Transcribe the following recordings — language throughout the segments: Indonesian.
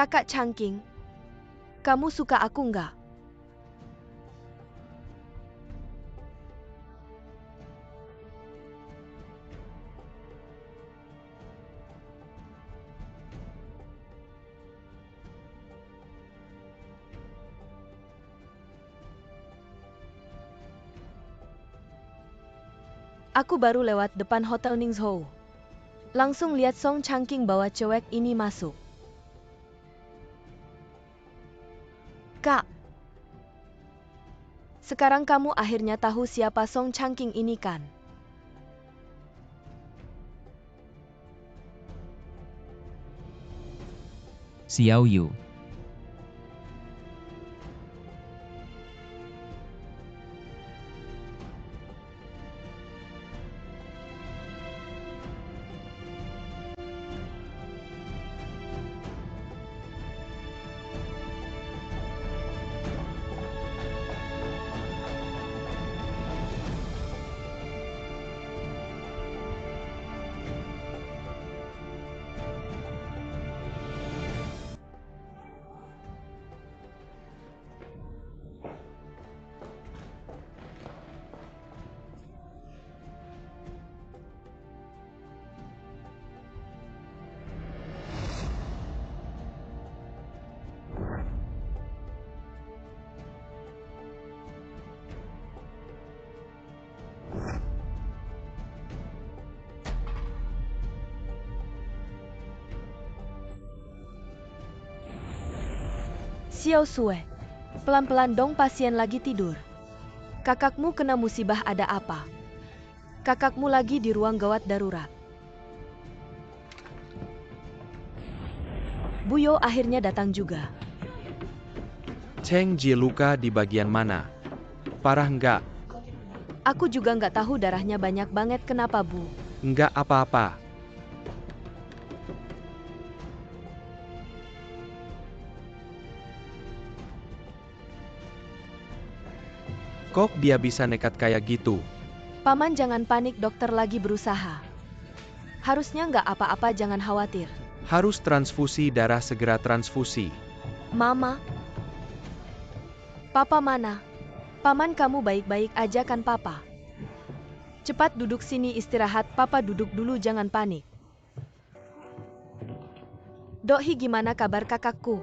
Kakak Changking, kamu suka aku nggak? Aku baru lewat depan Hotel Ningzhou. Langsung lihat Song Changking bawa cewek ini masuk. Kak, sekarang kamu akhirnya tahu siapa Song Changking ini kan? Xiao Yu. Xiao Sue, pelan-pelan dong, pasien lagi tidur. Kakakmu kena musibah, ada apa? Kakakmu lagi di ruang gawat darurat. Buyo akhirnya datang juga. Cheng Ji luka di bagian mana? Parah nggak? Aku juga nggak tahu, darahnya banyak banget. Kenapa, Bu? Nggak apa-apa. Kok dia bisa nekat kayak gitu? Paman jangan panik, dokter lagi berusaha. Harusnya nggak apa-apa, jangan khawatir. Harus transfusi darah, segera transfusi. Mama? Papa mana? Paman, kamu baik-baik aja kan, Papa? Cepat duduk sini istirahat, Papa duduk dulu, jangan panik. Dok-hi, gimana kabar kakakku?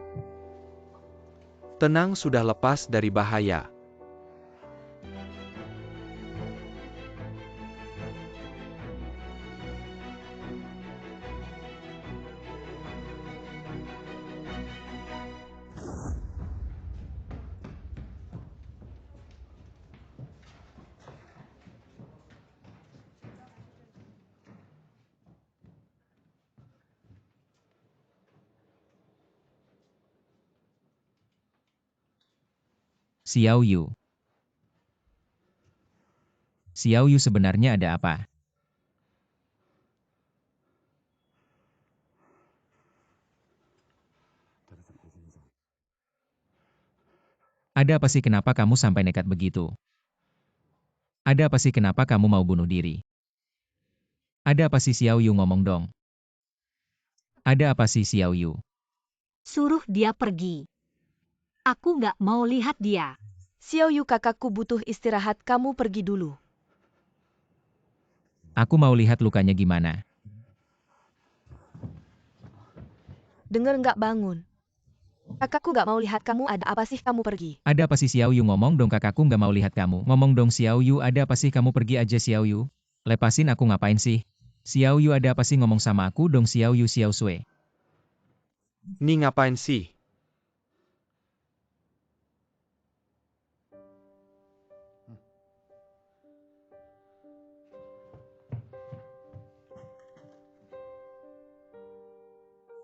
Tenang, sudah lepas dari bahaya. Xiao Yu. Xiao Yu, sebenarnya ada apa? Ada apa sih, kenapa kamu sampai nekat begitu? Ada apa sih, kenapa kamu mau bunuh diri? Ada apa sih, Xiao Yu, ngomong dong. Ada apa sih, Xiao Yu? Suruh dia pergi. Aku nggak mau lihat dia. Xiao Yu, kakakku butuh istirahat, kamu pergi dulu. Aku mau lihat lukanya gimana. Dengar nggak, bangun. Kakakku nggak mau lihat kamu, ada apa sih, kamu pergi. Ada apa sih, Xiao Yu, ngomong dong, kakakku nggak mau lihat kamu. Ngomong dong Xiao Yu, ada apa sih, kamu pergi aja Xiao Yu. Lepasin aku, ngapain sih? Xiao Yu, ada apa sih, ngomong sama aku dong Xiao Yu. Xiao Sue. Nih ngapain sih?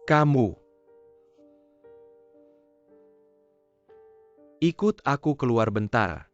Kamu. Ikut aku keluar bentar.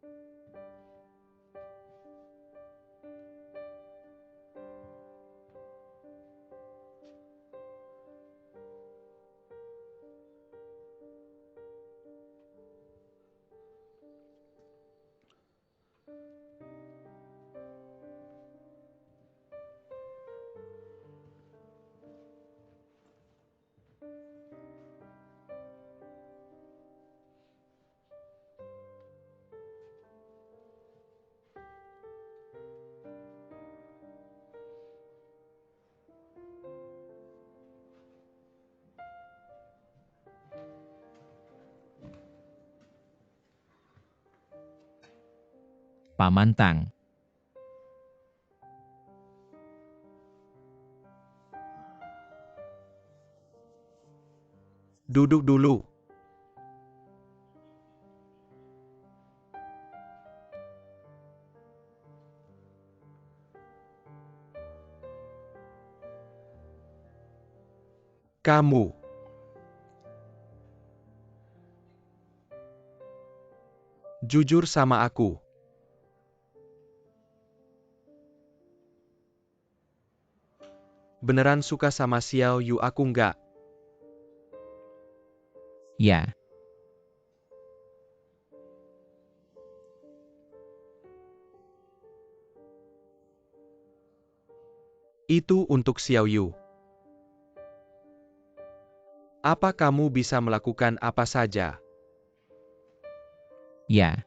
Paman Tang. Duduk dulu. Kamu. Jujur sama aku. Beneran suka sama Xiao Yu? Aku nggak. Ya. Itu untuk Xiao Yu. Apa kamu bisa melakukan apa saja? Ya.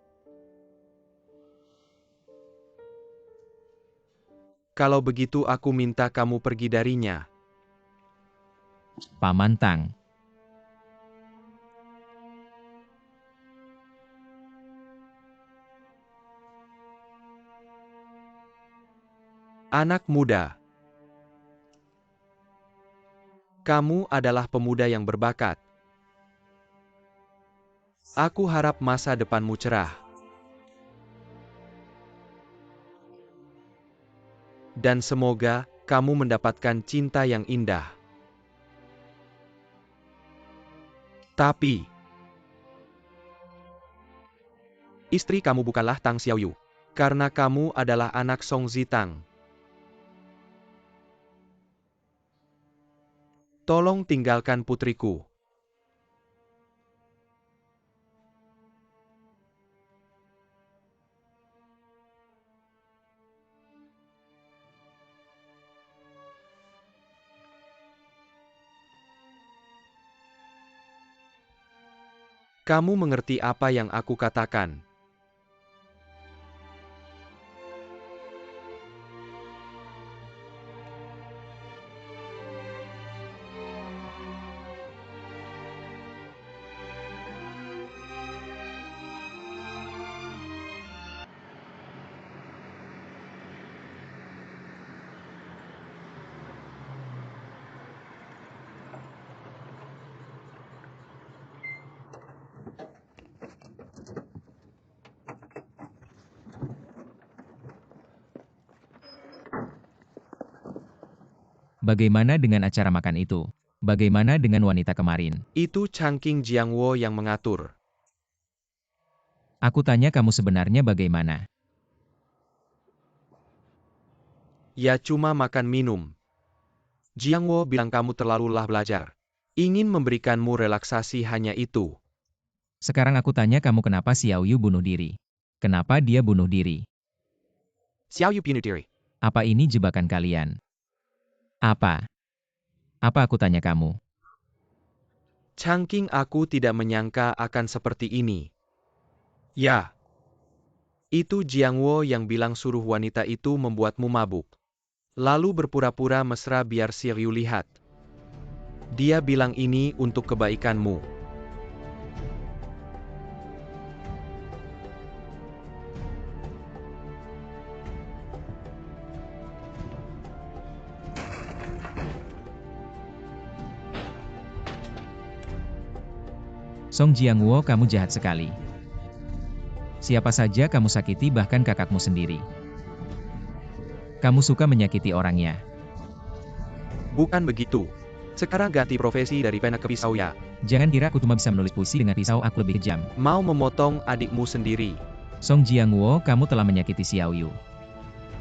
Kalau begitu aku minta kamu pergi darinya. Paman Tang. Anak muda. Kamu adalah pemuda yang berbakat. Aku harap masa depanmu cerah. Dan semoga kamu mendapatkan cinta yang indah. Tapi, istri kamu bukanlah Tang Xiaoyu, karena kamu adalah anak Song Zitang. Tolong tinggalkan putriku. Kamu mengerti apa yang aku katakan? Bagaimana dengan acara makan itu? Bagaimana dengan wanita kemarin? Itu Changqing Jiangwo yang mengatur. Aku tanya kamu sebenarnya bagaimana? Ya cuma makan minum. Jiangwo bilang kamu terlalu lelah belajar. Ingin memberikanmu relaksasi hanya itu. Sekarang aku tanya kamu kenapa Xiao Yu bunuh diri? Kenapa dia bunuh diri? Xiao Yu bunuh diri. Apa ini jebakan kalian? Apa? Apa aku tanya kamu? Changqing, aku tidak menyangka akan seperti ini. Ya. Itu Jiangwo yang bilang suruh wanita itu membuatmu mabuk. Lalu berpura-pura mesra biar Xiao Yu lihat. Dia bilang ini untuk kebaikanmu. Song Jiangwo, kamu jahat sekali. Siapa saja kamu sakiti, bahkan kakakmu sendiri. Kamu suka menyakiti orangnya. Bukan begitu. Sekarang ganti profesi dari pena ke pisau ya. Jangan kira aku cuma bisa menulis puisi dengan pisau, aku lebih kejam. Mau memotong adikmu sendiri. Song Jiangwo, kamu telah menyakiti Xiao Yu.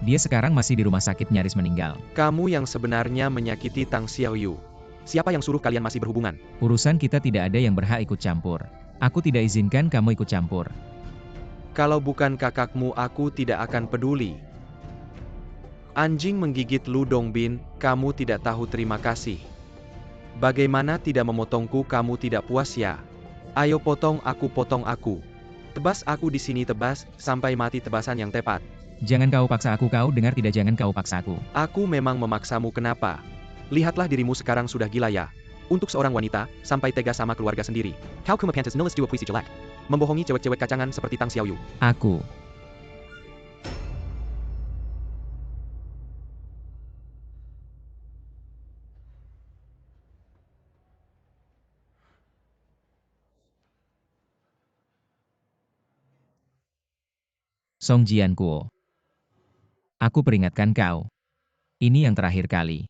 Dia sekarang masih di rumah sakit nyaris meninggal. Kamu yang sebenarnya menyakiti Tang Xiao Yu. Siapa yang suruh kalian masih berhubungan? Urusan kita tidak ada yang berhak ikut campur. Aku tidak izinkan kamu ikut campur. Kalau bukan kakakmu, aku tidak akan peduli. Anjing menggigit Lu Dongbin, kamu tidak tahu terima kasih. Bagaimana tidak memotongku? Kamu tidak puas ya? Ayo potong aku. Tebas aku di sini, tebas, sampai mati tebasan yang tepat. Jangan kau paksa aku, kau dengar tidak? Jangan kau paksa aku. Aku memang memaksamu, kenapa? Lihatlah dirimu sekarang sudah gila ya. Untuk seorang wanita, sampai tega sama keluarga sendiri. How come a pantas nulis dua puisi jelek? Membohongi cewek-cewek kacangan seperti Tang Xiao Yu. Aku Song Jiankuo. Aku peringatkan kau. Ini yang terakhir kali.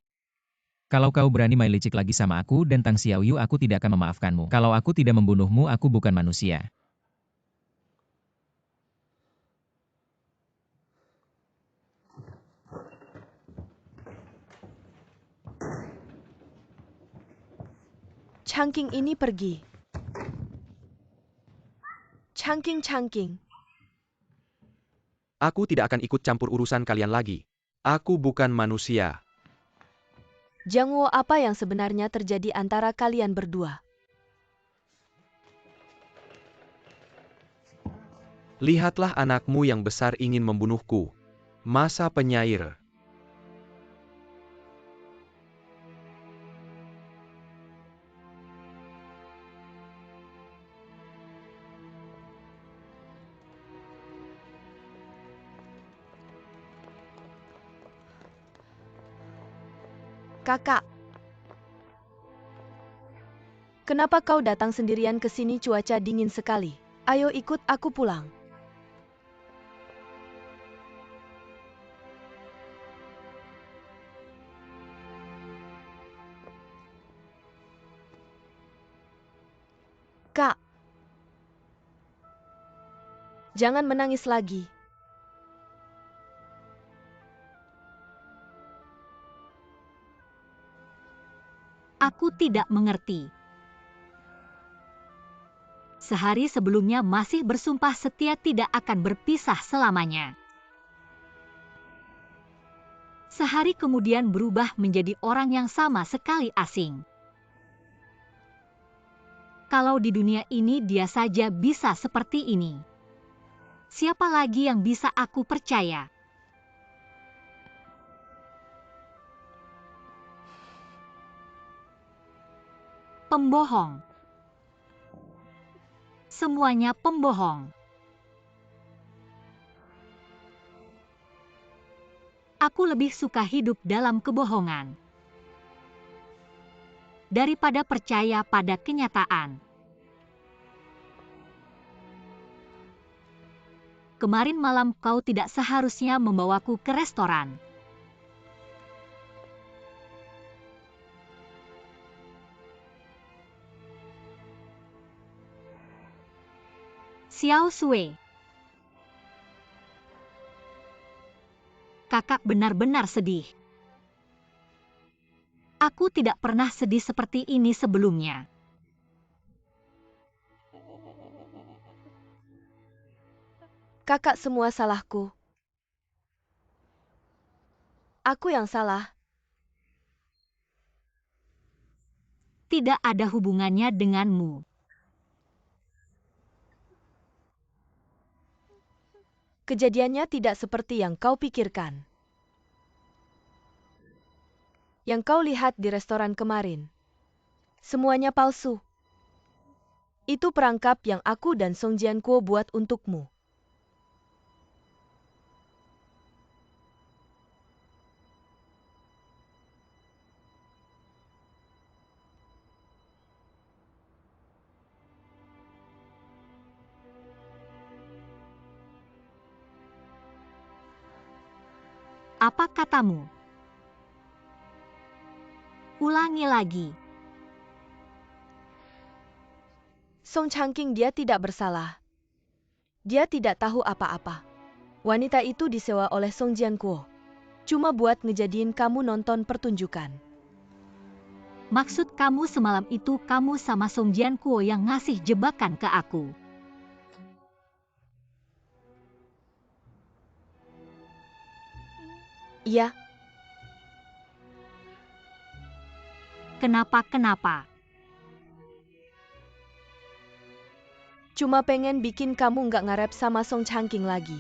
Kalau kau berani main licik lagi sama aku dan Tang Xiaoyu, aku tidak akan memaafkanmu. Kalau aku tidak membunuhmu, aku bukan manusia. Changking ini pergi. Changking. Aku tidak akan ikut campur urusan kalian lagi. Aku bukan manusia. Jiang Wo, apa yang sebenarnya terjadi antara kalian berdua? Lihatlah anakmu yang besar ingin membunuhku. Masa penyair. Kakak. Kenapa kau datang sendirian ke sini? Cuaca dingin sekali. Ayo ikut aku pulang. Kak. Jangan menangis lagi. Aku tidak mengerti. Sehari sebelumnya masih bersumpah setia tidak akan berpisah selamanya. Sehari kemudian berubah menjadi orang yang sama sekali asing. Kalau di dunia ini dia saja bisa seperti ini, siapa lagi yang bisa aku percaya? Pembohong. Semuanya pembohong. Aku lebih suka hidup dalam kebohongan daripada percaya pada kenyataan. Kemarin malam kau tidak seharusnya membawaku ke restoran. Xiao Sui. Kakak benar-benar sedih. Aku tidak pernah sedih seperti ini sebelumnya. Kakak, semua salahku. Aku yang salah. Tidak ada hubungannya denganmu. Kejadiannya tidak seperti yang kau pikirkan. Yang kau lihat di restoran kemarin. Semuanya palsu. Itu perangkap yang aku dan Song Jiankuo buat untukmu. Apa katamu? Ulangi lagi. Song Changking, dia tidak bersalah. Dia tidak tahu apa-apa. Wanita itu disewa oleh Song Jiankuo. Cuma buat ngejadiin kamu nonton pertunjukan. Maksud kamu semalam itu kamu sama Song Jiankuo yang ngasih jebakan ke aku. Iya. Kenapa? Cuma pengen bikin kamu nggak ngarep sama Song Changking lagi.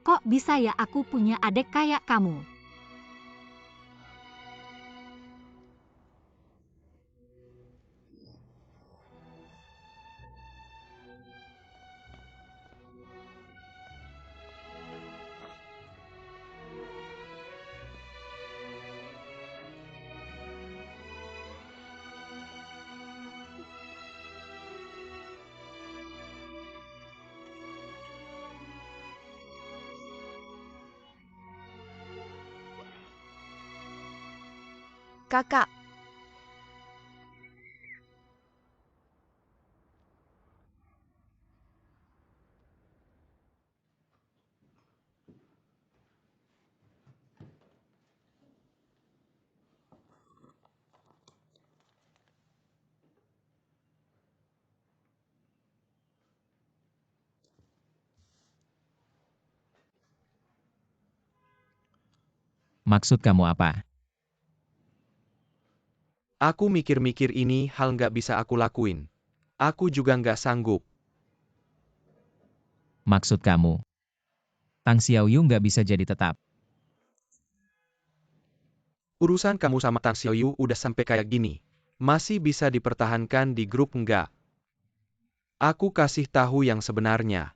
Kok bisa ya aku punya adik kayak kamu? Kakak. Maksud kamu apa? Aku mikir-mikir ini hal nggak bisa aku lakuin. Aku juga nggak sanggup. Maksud kamu, Tang Xiaoyu nggak bisa jadi tetap. Urusan kamu sama Tang Xiaoyu udah sampai kayak gini. Masih bisa dipertahankan di grup nggak? Aku kasih tahu yang sebenarnya.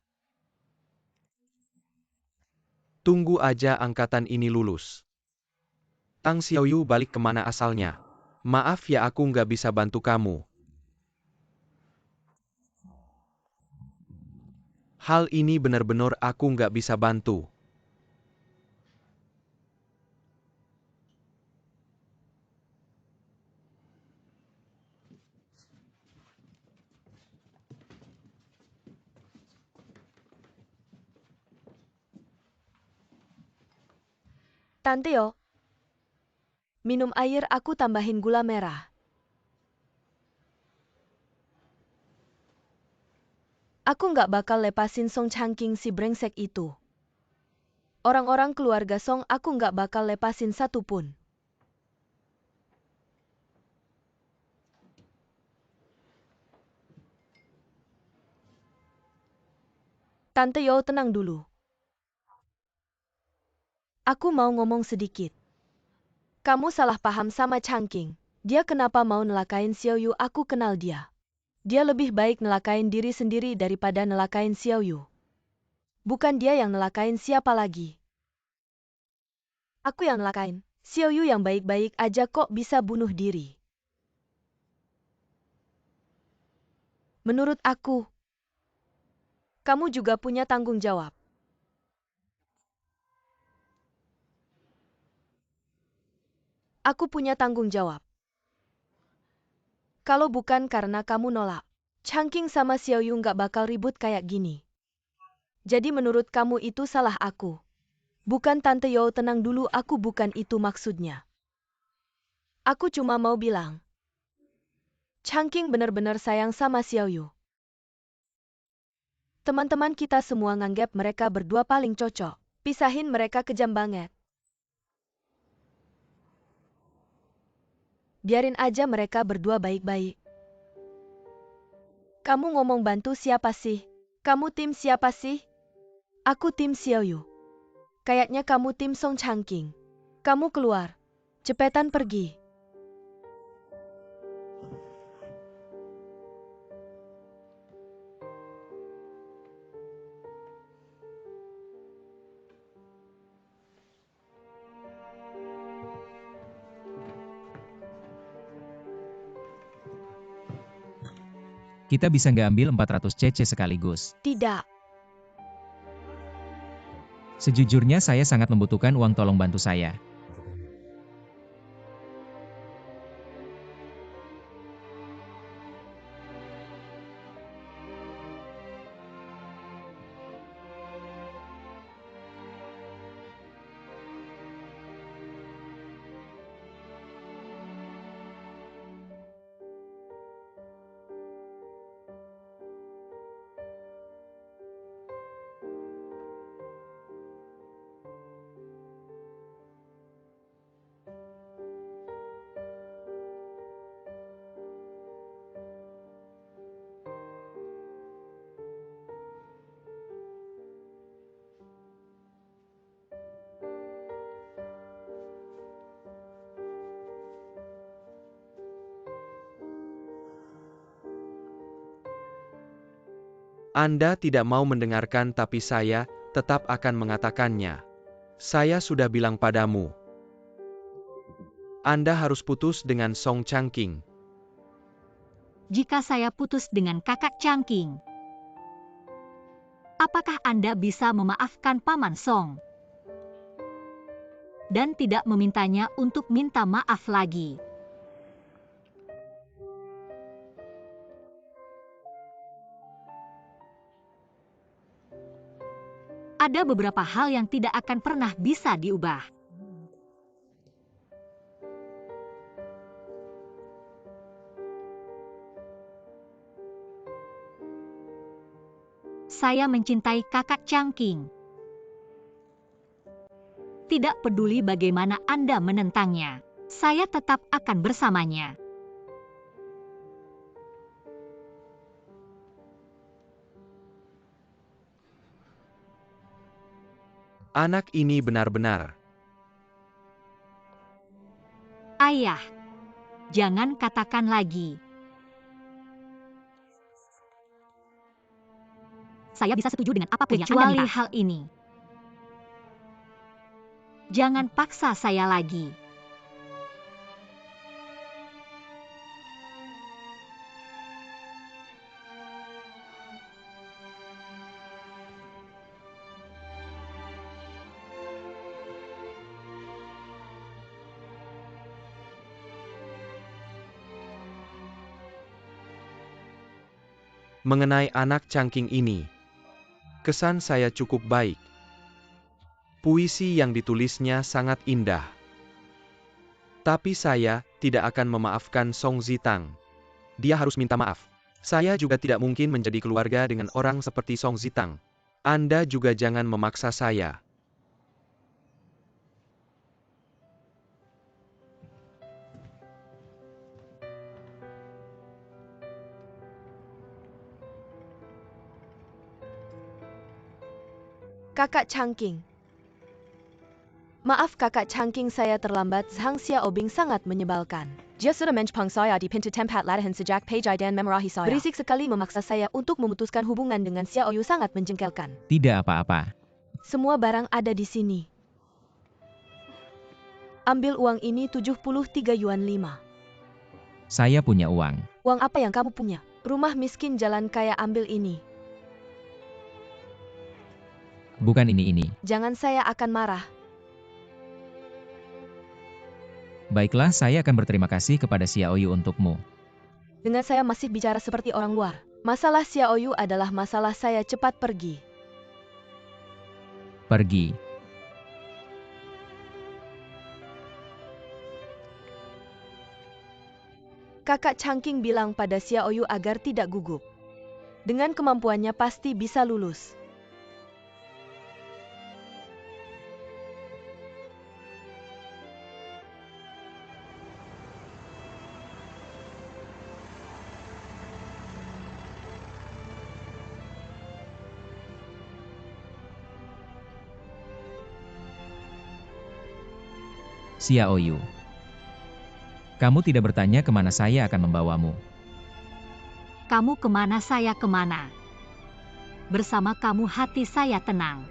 Tunggu aja angkatan ini lulus. Tang Xiaoyu balik kemana asalnya. Maaf ya aku nggak bisa bantu kamu. Hal ini benar-benar aku nggak bisa bantu. Tante Yo, minum air aku tambahin gula merah. Aku nggak bakal lepasin Song Changking si brengsek itu. Orang-orang keluarga Song aku nggak bakal lepasin satu pun. Tante Yo tenang dulu. Aku mau ngomong sedikit. Kamu salah paham sama Changking. Dia kenapa mau nelakain Xiaoyu, aku kenal dia. Dia lebih baik nelakain diri sendiri daripada nelakain Xiaoyu. Bukan dia yang nelakain siapa lagi. Aku yang nelakain. Xiaoyu yang baik-baik aja kok bisa bunuh diri. Menurut aku, kamu juga punya tanggung jawab. Aku punya tanggung jawab. Kalau bukan karena kamu nolak, Changking sama Xiaoyu nggak bakal ribut kayak gini. Jadi menurut kamu itu salah aku. Bukan Tante Yo, tenang dulu, aku bukan itu maksudnya. Aku cuma mau bilang, Changking benar-benar sayang sama Xiaoyu. Teman-teman kita semua nganggap mereka berdua paling cocok. Pisahin mereka kejam banget. Biarin aja mereka berdua baik-baik. Kamu ngomong bantu siapa sih? Kamu tim siapa sih? Aku tim Xiaoyu. Kayaknya kamu tim Song Changking. Kamu keluar. Cepetan pergi. Kita bisa nggak ambil 400 cc sekaligus? Tidak. Sejujurnya saya sangat membutuhkan uang, tolong bantu saya. Anda tidak mau mendengarkan, tapi saya tetap akan mengatakannya. Saya sudah bilang padamu. Anda harus putus dengan Song Changking. Jika saya putus dengan kakak Changking, apakah Anda bisa memaafkan Paman Song? Dan tidak memintanya untuk minta maaf lagi? Ada beberapa hal yang tidak akan pernah bisa diubah. Saya mencintai kakak Changqing. Tidak peduli bagaimana Anda menentangnya, saya tetap akan bersamanya. Anak ini benar-benar. Ayah, jangan katakan lagi. Saya bisa setuju dengan apapun yang Anda minta. Kecuali hal ini. Jangan paksa saya lagi. Mengenai anak Changqing ini, kesan saya cukup baik. Puisi yang ditulisnya sangat indah. Tapi saya tidak akan memaafkan Song Zitang. Dia harus minta maaf. Saya juga tidak mungkin menjadi keluarga dengan orang seperti Song Zitang. Anda juga jangan memaksa saya. Kakak Changqing. Maaf kakak Changqing, saya terlambat. Hang Xiaobing sangat menyebalkan. Dia sudah menjpang saya di pintu tempat latihan sejak Pejai dan memarahi saya. Berisik sekali, memaksa saya untuk memutuskan hubungan dengan Xiaoyu sangat menjengkelkan. Tidak apa-apa. Semua barang ada di sini. Ambil uang ini 73 yuan 5. Saya punya uang. Uang apa yang kamu punya? Rumah miskin jalan kaya, ambil ini. Bukan ini. Jangan, saya akan marah. Baiklah, saya akan berterima kasih kepada Xiaoyu untukmu. Dengan saya masih bicara seperti orang luar. Masalah Xiaoyu adalah masalah saya. Cepat pergi. Pergi. Kakak Changqing bilang pada Xiaoyu agar tidak gugup. Dengan kemampuannya pasti bisa lulus. Xiaoyu. Kamu tidak bertanya kemana saya akan membawamu. Kamu kemana, saya kemana. Bersama kamu hati saya tenang.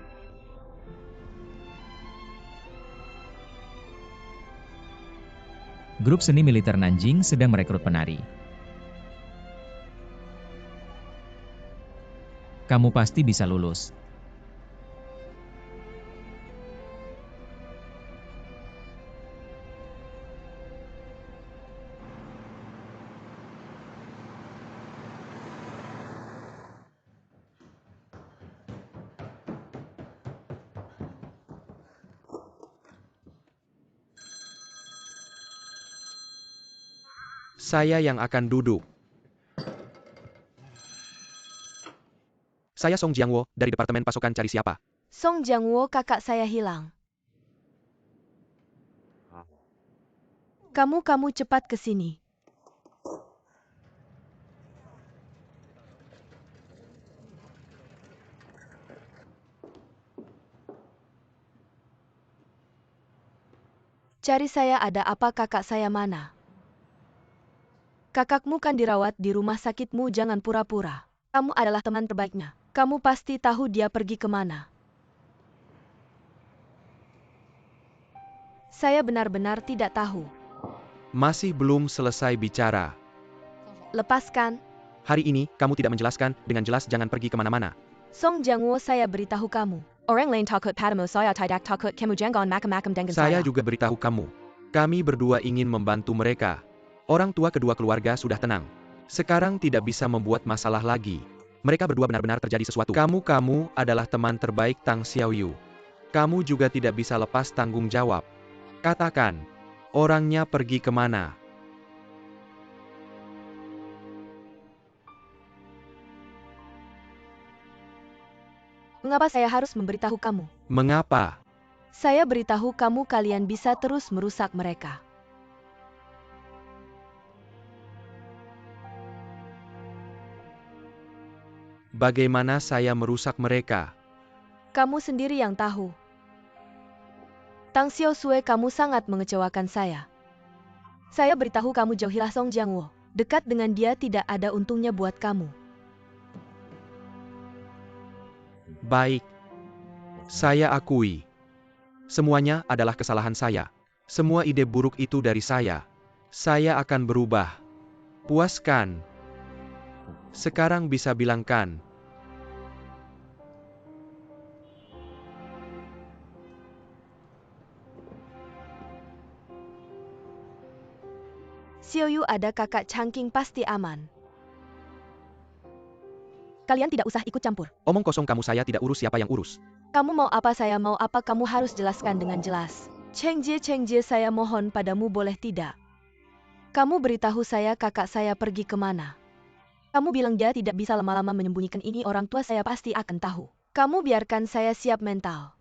Grup seni militer Nanjing sedang merekrut penari. Kamu pasti bisa lulus. Saya yang akan duduk. Saya Song Jiangwo, dari Departemen Pasokan. Cari siapa? Song Jiangwo, kakak saya hilang. Kamu cepat ke sini. Cari saya, ada apa? Kakak saya mana? Kakakmu kan dirawat di rumah sakitmu, jangan pura-pura. Kamu adalah teman terbaiknya. Kamu pasti tahu dia pergi kemana. Saya benar-benar tidak tahu. Masih belum selesai bicara. Lepaskan. Hari ini, kamu tidak menjelaskan dengan jelas, jangan pergi kemana-mana. Song Jiangwo, saya beritahu kamu. Orang lain takut padamu, saya tidak takut. Kamu jangan macam-macam dengan saya. Saya juga beritahu kamu. Kami berdua ingin membantu mereka. Orang tua kedua keluarga sudah tenang. Sekarang tidak bisa membuat masalah lagi. Mereka berdua benar-benar terjadi sesuatu. Kamu adalah teman terbaik Tang Xiaoyu. Kamu juga tidak bisa lepas tanggung jawab. Katakan, orangnya pergi kemana? Mengapa saya harus memberitahu kamu? Mengapa? Saya beritahu kamu kalian bisa terus merusak mereka. Bagaimana saya merusak mereka? Kamu sendiri yang tahu. Tang Xiao Sui, kamu sangat mengecewakan saya. Saya beritahu kamu jauhilah Song Jiangwo. Dekat dengan dia tidak ada untungnya buat kamu. Baik. Saya akui. Semuanya adalah kesalahan saya. Semua ide buruk itu dari saya. Saya akan berubah. Puaskan. Sekarang bisa bilangkan. Xiaoyu, ada kakak Changqing, pasti aman. Kalian tidak usah ikut campur. Omong kosong kamu, saya tidak urus siapa yang urus. Kamu mau apa, saya mau apa, kamu harus jelaskan dengan jelas. Cheng Jie, saya mohon padamu, boleh tidak? Kamu beritahu saya kakak saya pergi kemana. Kamu bilang dia tidak bisa lama-lama menyembunyikan ini, orang tua saya pasti akan tahu. Kamu biarkan saya siap mental.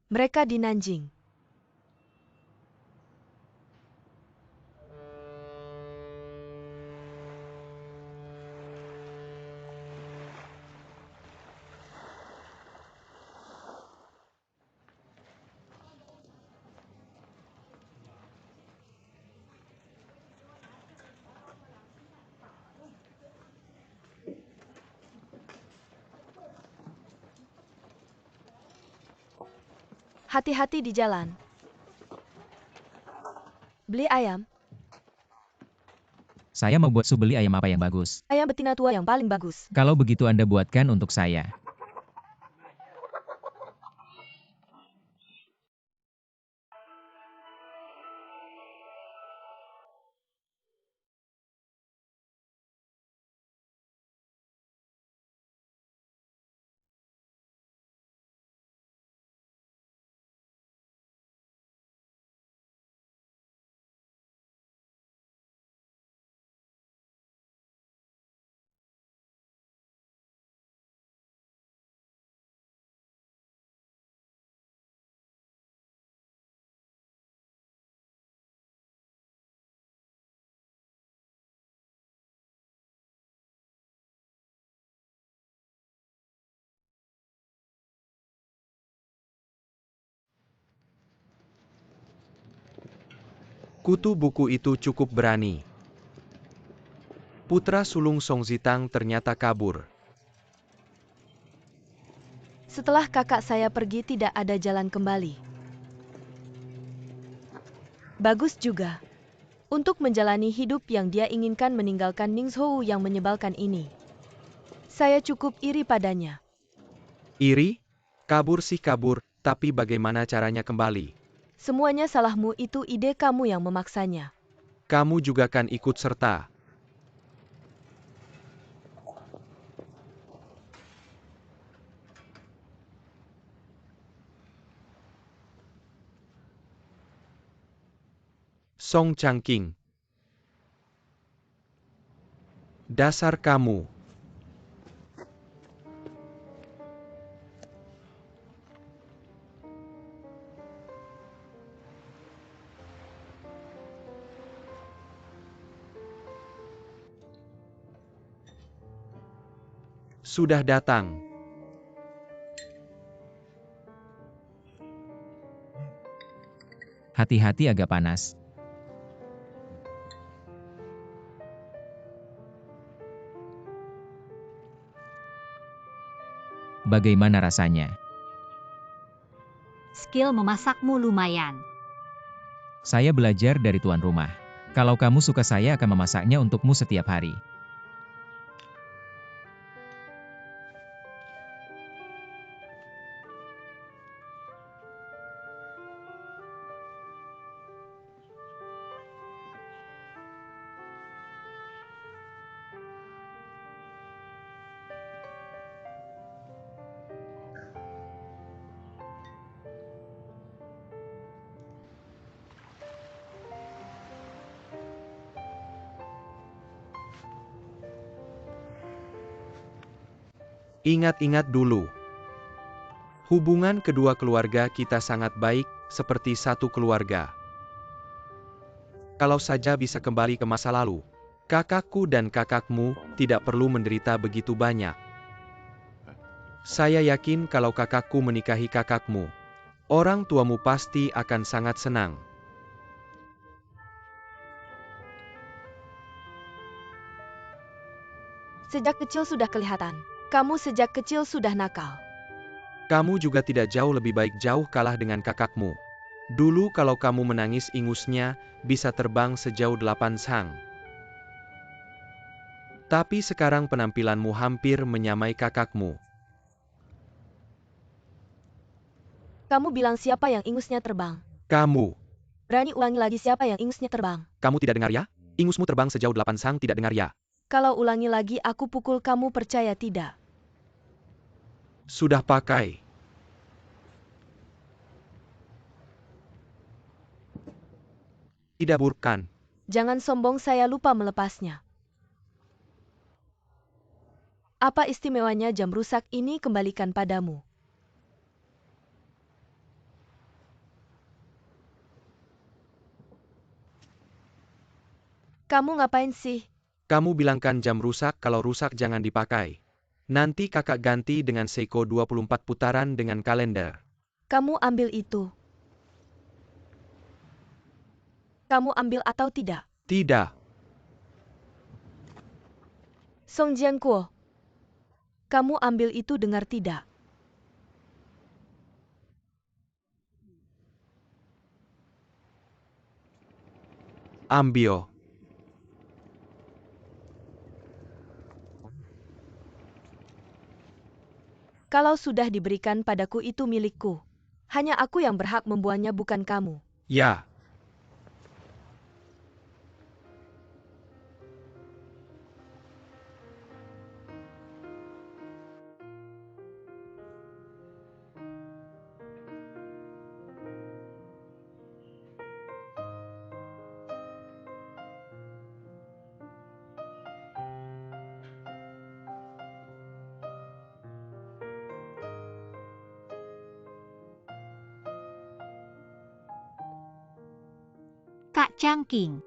Mereka di Nanjing. Hati-hati di jalan. Beli ayam. Saya mau buat sup, beli ayam apa yang bagus? Ayam betina tua yang paling bagus. Kalau begitu Anda buatkan untuk saya. Kutu buku itu cukup berani. Putra sulung Song Zitang ternyata kabur. Setelah kakak saya pergi tidak ada jalan kembali. Bagus juga. Untuk menjalani hidup yang dia inginkan, meninggalkan Ningzhou yang menyebalkan ini. Saya cukup iri padanya. Iri? Kabur sih kabur, tapi bagaimana caranya kembali? Semuanya salahmu, itu ide kamu yang memaksanya. Kamu juga kan ikut serta. Song Changqing. Dasar kamu. Sudah datang. Hati-hati, agak panas. Bagaimana rasanya? Skill memasakmu lumayan. Saya belajar dari tuan rumah. Kalau kamu suka, saya akan memasaknya untukmu setiap hari. Ingat-ingat dulu. Hubungan kedua keluarga kita sangat baik, seperti satu keluarga. Kalau saja bisa kembali ke masa lalu, kakakku dan kakakmu tidak perlu menderita begitu banyak. Saya yakin kalau kakakku menikahi kakakmu, orang tuamu pasti akan sangat senang. Sejak kecil sudah kelihatan. Kamu sejak kecil sudah nakal. Kamu juga tidak jauh lebih baik, jauh kalah dengan kakakmu. Dulu kalau kamu menangis ingusnya bisa terbang sejauh 8 sang. Tapi sekarang penampilanmu hampir menyamai kakakmu. Kamu bilang siapa yang ingusnya terbang? Kamu. Berani ulangi lagi siapa yang ingusnya terbang? Kamu tidak dengar ya? Ingusmu terbang sejauh 8 sang, tidak dengar ya? Kalau ulangi lagi aku pukul kamu, percaya tidak? Sudah pakai. Tidak bukan. Jangan sombong, saya lupa melepasnya. Apa istimewanya jam rusak ini? Kembalikan padamu. Kamu ngapain sih? Kamu bilangkan jam rusak, kalau rusak jangan dipakai. Nanti kakak ganti dengan Seiko 24 putaran dengan kalender. Kamu ambil itu. Kamu ambil atau tidak? Tidak. Song Jianguo. Kamu ambil itu, dengar tidak? Ambil. Kalau sudah diberikan padaku, itu milikku. Hanya aku yang berhak membuangnya, bukan kamu. Ya. Kak Changqing.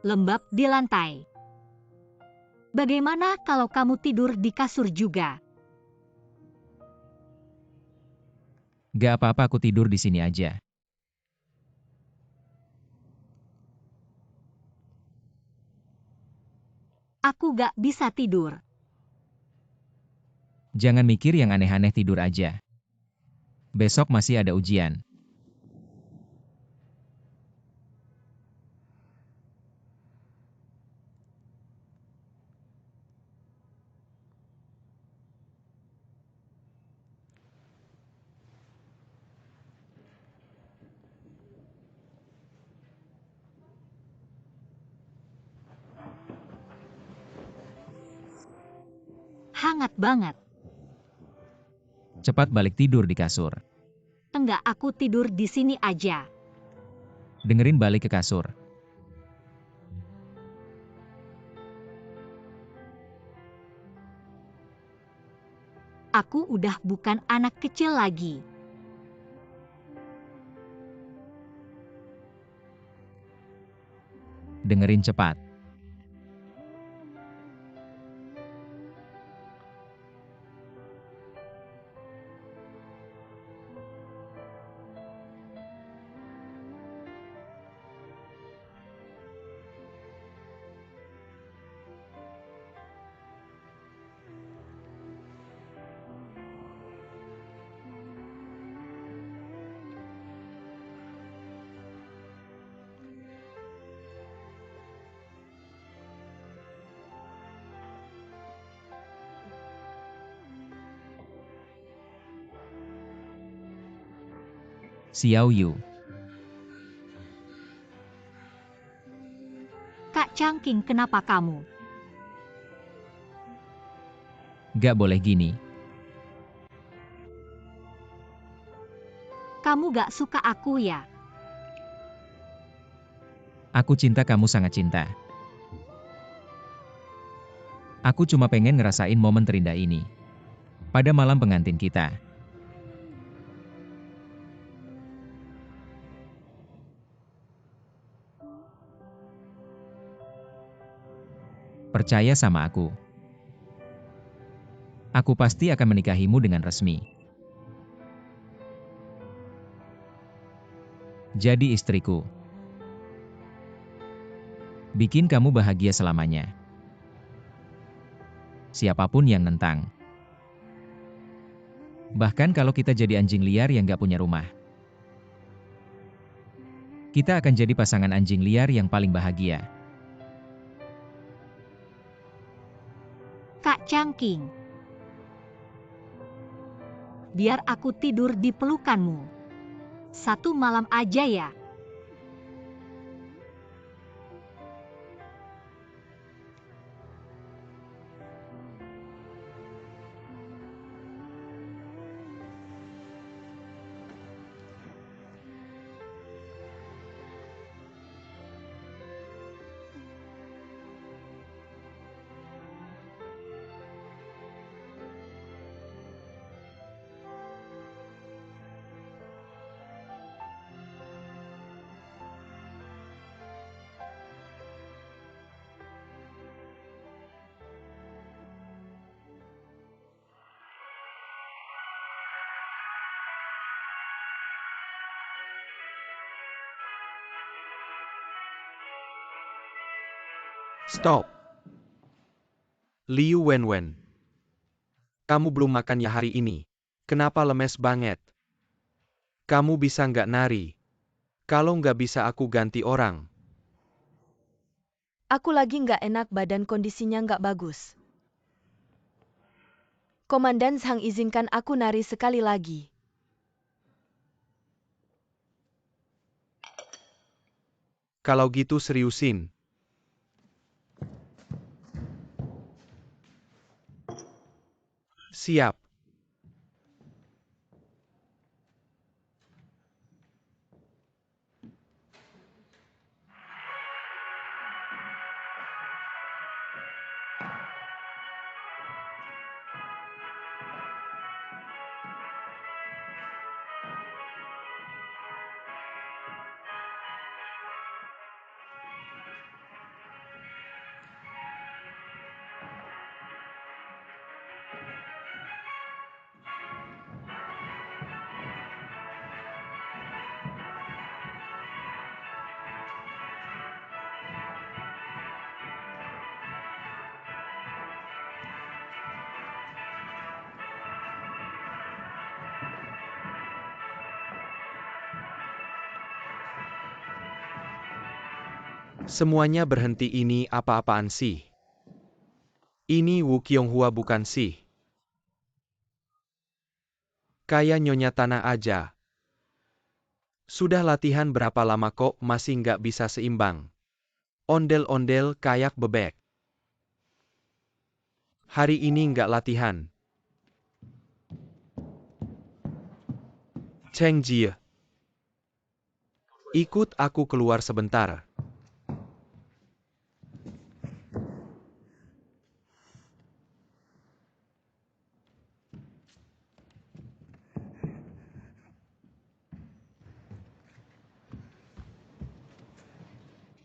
Lembab di lantai. Bagaimana kalau kamu tidur di kasur juga? Gak apa-apa, aku tidur di sini aja. Aku gak bisa tidur. Jangan mikir yang aneh-aneh, tidur aja. Besok masih ada ujian. Hangat banget. Cepat balik tidur di kasur. Enggak, aku tidur di sini aja. Dengerin, balik ke kasur. Aku udah bukan anak kecil lagi. Dengerin cepat. Xiao Yu. Kak Changqing, kenapa kamu? Gak boleh gini. Kamu gak suka aku ya? Aku cinta kamu sangat cinta. Aku cuma pengen ngerasain momen terindah ini. Pada malam pengantin kita. Percaya sama aku. Aku pasti akan menikahimu dengan resmi. Jadi istriku. Bikin kamu bahagia selamanya. Siapapun yang nentang. Bahkan kalau kita jadi anjing liar yang gak punya rumah. Kita akan jadi pasangan anjing liar yang paling bahagia. Kak Cangking. Biar aku tidur di pelukanmu. 1 malam aja ya. Stop. Liu Wenwen. Kamu belum makan ya hari ini? Kenapa lemes banget? Kamu bisa nggak nari? Kalau nggak bisa aku ganti orang. Aku lagi nggak enak badan kondisinya nggak bagus. Komandan Zhang izinkan aku nari sekali lagi. Kalau gitu seriusin. Siap. Semuanya berhenti ini apa-apaan sih? Ini Wu Qianghua bukan sih? Kayak nyonya tanah aja. Sudah latihan berapa lama kok masih nggak bisa seimbang? Ondel-ondel kayak bebek. Hari ini nggak latihan. Cheng Jie. Ikut aku keluar sebentar.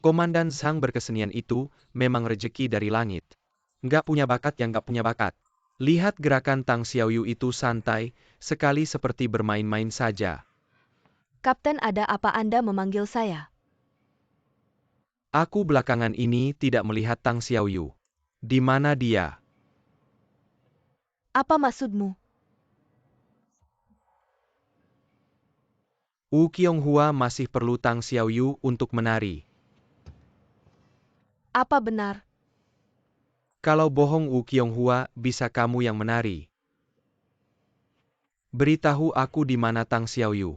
Komandan Zhang berkesenian itu memang rejeki dari langit. Nggak punya bakat yang nggak punya bakat. Lihat gerakan Tang Xiaoyu itu santai, sekali seperti bermain-main saja. Kapten, ada apa Anda memanggil saya? Aku belakangan ini tidak melihat Tang Xiaoyu. Di mana dia? Apa maksudmu? Wu Qianghua masih perlu Tang Xiaoyu untuk menari. Apa benar? Kalau bohong Wu Qianghua, bisa kamu yang menari. Beritahu aku di mana Tang Xiaoyu.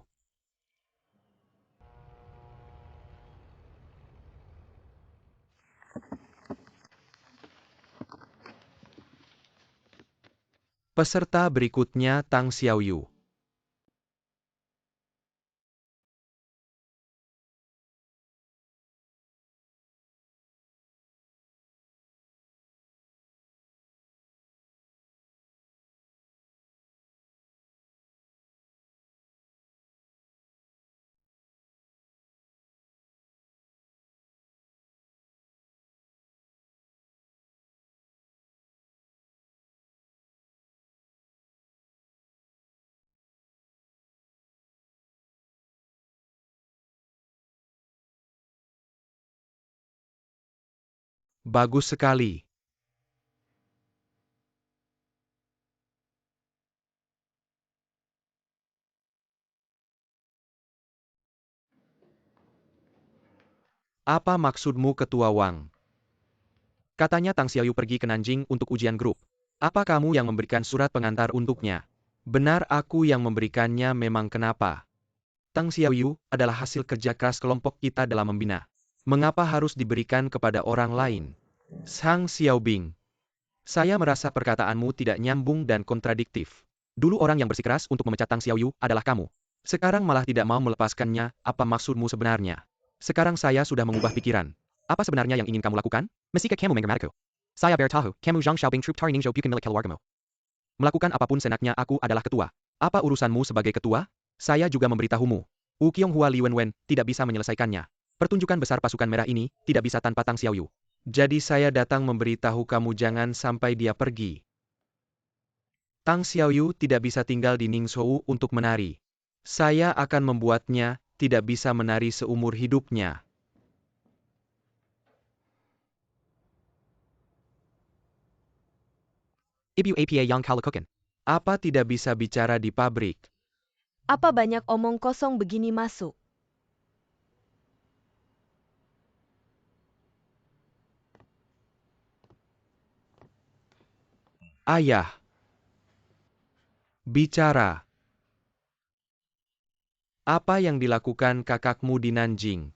Peserta berikutnya Tang Xiaoyu. Bagus sekali. Apa maksudmu Ketua Wang? Katanya Tang Xiaoyu pergi ke Nanjing untuk ujian grup. Apa kamu yang memberikan surat pengantar untuknya? Benar, aku yang memberikannya. Memang kenapa? Tang Xiaoyu adalah hasil kerja keras kelompok kita dalam membina. Mengapa harus diberikan kepada orang lain? Sang Xiaobing, saya merasa perkataanmu tidak nyambung dan kontradiktif. Dulu orang yang bersikeras untuk memecat Tang Xiaoyu adalah kamu. Sekarang malah tidak mau melepaskannya. Apa maksudmu sebenarnya? Sekarang saya sudah mengubah pikiran. Apa sebenarnya yang ingin kamu lakukan? Meski kamu mengermatiku. Saya bertahu, kamu Zhang Xiaobing Troop Tari Ningzhou bukan milik keluargamu. Melakukan apapun senaknya, aku adalah ketua. Apa urusanmu sebagai ketua? Saya juga memberitahumu. Wu Qianghua Li Wenwen tidak bisa menyelesaikannya. Pertunjukan besar pasukan merah ini tidak bisa tanpa Tang Xiaoyu. Jadi saya datang memberitahu kamu jangan sampai dia pergi. Tang Xiaoyu tidak bisa tinggal di Ningzhou untuk menari. Saya akan membuatnya tidak bisa menari seumur hidupnya. Ibu apa yang kau lakukan? Apa tidak bisa bicara di pabrik? Apa banyak omong kosong begini masuk? Ayah. Bicara. Apa yang dilakukan kakakmu di Nanjing?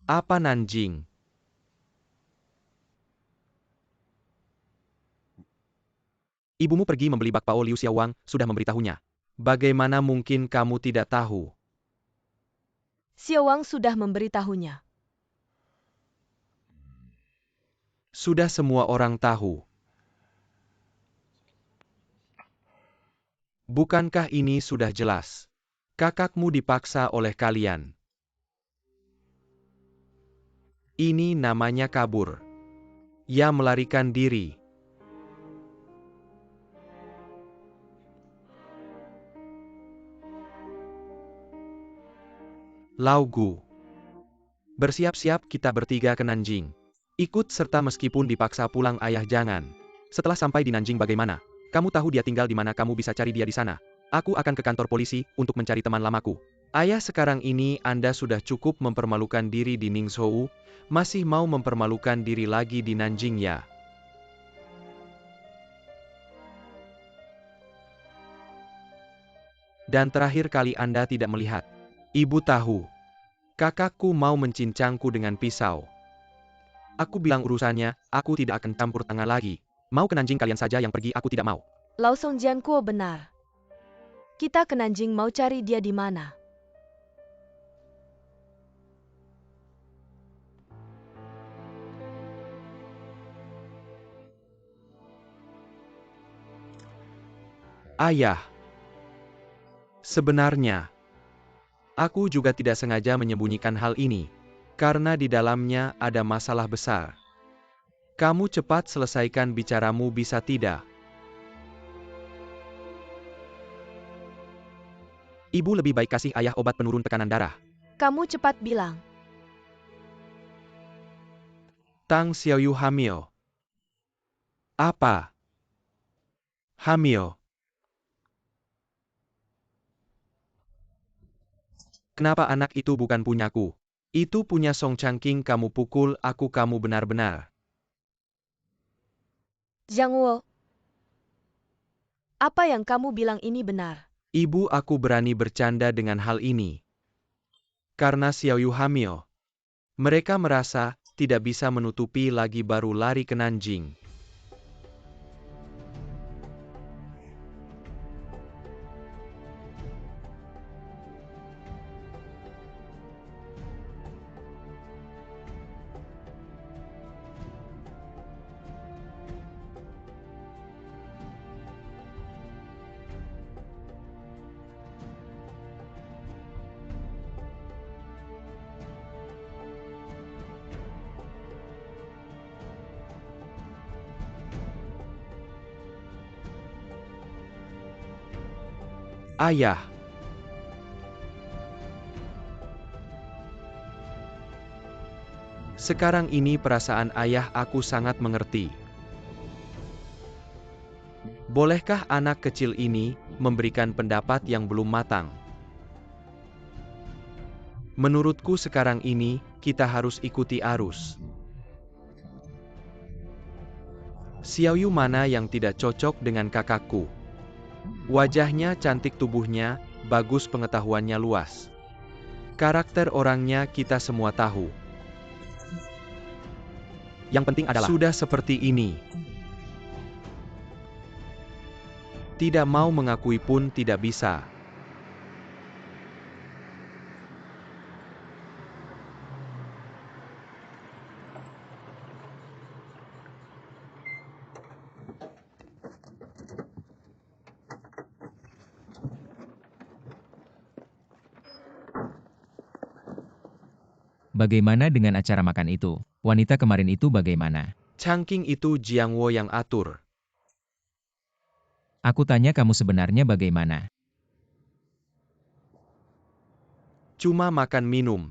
Apa Nanjing? Ibumu pergi membeli bakpao. Liu Xiaowang sudah memberitahunya. Bagaimana mungkin kamu tidak tahu? Xiaowang sudah memberitahunya. Sudah semua orang tahu. Bukankah ini sudah jelas? Kakakmu dipaksa oleh kalian. Ini namanya kabur. Ya, melarikan diri. Laugu. Bersiap-siap, kita bertiga ke Nanjing. Ikut serta meskipun dipaksa pulang. Ayah jangan. Setelah sampai di Nanjing bagaimana? Kamu tahu dia tinggal di mana? Kamu bisa cari dia di sana. Aku akan ke kantor polisi untuk mencari teman lamaku. Ayah, sekarang ini Anda sudah cukup mempermalukan diri di Ningzhou, masih mau mempermalukan diri lagi di Nanjing ya? Dan terakhir kali Anda tidak melihat. Ibu tahu. Kakakku mau mencincangku dengan pisau. Aku bilang urusannya, aku tidak akan campur tangan lagi. Mau ke Nanjing kalian saja yang pergi, aku tidak mau. Lau Songjiankuo benar. Kita ke Nanjing mau cari dia di mana? Ayah. Sebenarnya, aku juga tidak sengaja menyembunyikan hal ini. Karena di dalamnya ada masalah besar. Kamu cepat selesaikan bicaramu bisa tidak? Ibu lebih baik kasih ayah obat penurun tekanan darah. Kamu cepat bilang. Tang Xiaoyu hamil. Apa? Hamil. Kenapa anak itu bukan punyaku? Itu punya Song Changqing. Kamu pukul aku, kamu benar-benar. Zhang Wo. Apa yang kamu bilang ini benar? Ibu, aku berani bercanda dengan hal ini. Karena Xiaoyu hamil. Mereka merasa tidak bisa menutupi lagi baru lari ke Nanjing. Ayah. Sekarang ini perasaan ayah aku sangat mengerti. Bolehkah anak kecil ini memberikan pendapat yang belum matang? Menurutku sekarang ini, kita harus ikuti arus. Xiaoyu mana yang tidak cocok dengan kakakku? Wajahnya cantik, tubuhnya bagus, pengetahuannya luas. Karakter orangnya kita semua tahu. Yang penting adalah Sudah seperti ini. Tidak mau mengakui pun tidak bisa. Bagaimana dengan acara makan itu? Wanita kemarin itu bagaimana? Changking itu Jiang Wo yang atur. Aku tanya kamu sebenarnya bagaimana? Cuma makan minum.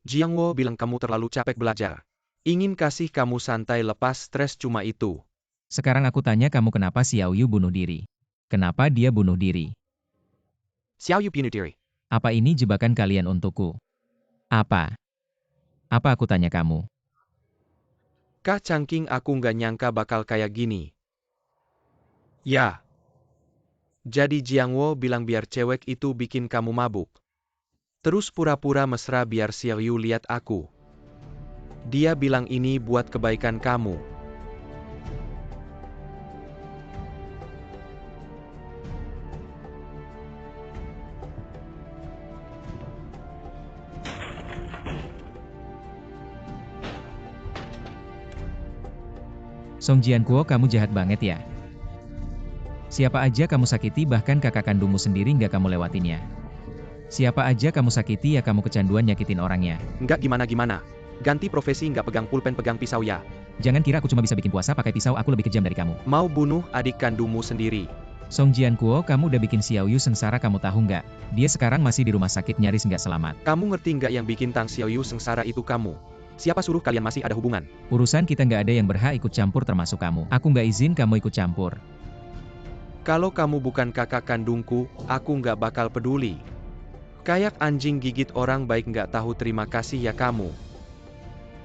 Jiang Wo bilang kamu terlalu capek belajar. Ingin kasih kamu santai lepas stres, cuma itu. Sekarang aku tanya kamu kenapa Xiaoyu bunuh diri? Kenapa dia bunuh diri? Xiaoyu bunuh diri. Apa ini jebakan kalian untukku? Apa? Apa aku tanya kamu? Kak Changking, aku nggak nyangka bakal kayak gini. Ya. Jadi Jiang Wo bilang biar cewek itu bikin kamu mabuk. Terus pura-pura mesra biar Xiaoyu lihat aku. Dia bilang ini buat kebaikan kamu. Song Jiankuo, kamu jahat banget ya. Siapa aja kamu sakiti, bahkan kakak kandungmu sendiri nggak kamu lewatinnya. Siapa aja kamu sakiti ya kamu kecanduan nyakitin orangnya. Nggak gimana-gimana. Ganti profesi, nggak pegang pulpen, pegang pisau ya. Jangan kira aku cuma bisa bikin puasa pakai pisau, aku lebih kejam dari kamu. Mau bunuh adik kandungmu sendiri. Song Jiankuo, kamu udah bikin Xiaoyu sengsara, kamu tahu nggak? Dia sekarang masih di rumah sakit nyaris nggak selamat. Kamu ngerti nggak yang bikin Tang Xiaoyu sengsara itu kamu? Siapa suruh kalian masih ada hubungan? Urusan kita nggak ada yang berhak ikut campur termasuk kamu. Aku nggak izin kamu ikut campur. Kalau kamu bukan kakak kandungku, aku nggak bakal peduli. Kayak anjing gigit orang baik nggak tahu terima kasih ya kamu.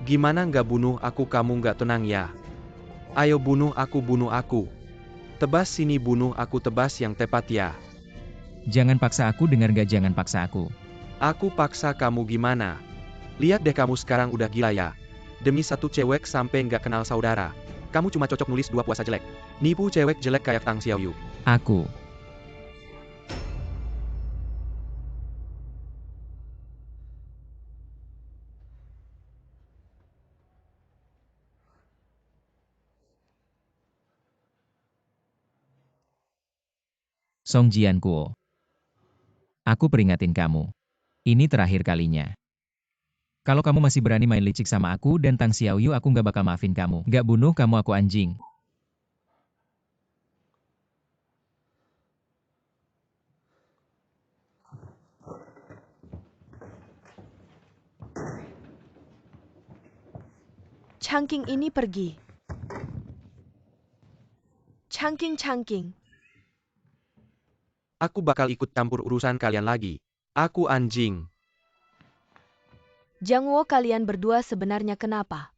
Gimana nggak bunuh aku, kamu nggak tenang ya? Ayo bunuh aku. Tebas sini, bunuh aku, tebas yang tepat ya. Jangan paksa aku, dengar nggak? Jangan paksa aku. Aku paksa kamu gimana? Lihat deh, kamu sekarang udah gila ya. Demi satu cewek sampai nggak kenal saudara. Kamu cuma cocok nulis 2 puasa jelek. Nipu cewek jelek kayak Tang Xiaoyu. Aku. Song Jiankuo. Aku peringatin kamu. Ini terakhir kalinya. Kalau kamu masih berani main licik sama aku dan Tang Xiaoyu, aku nggak bakal maafin kamu. Nggak bunuh kamu, aku anjing. Changking ini pergi. Changking. Aku bakal ikut campur urusan kalian lagi. Aku anjing. Jiang Wo, kalian berdua sebenarnya kenapa?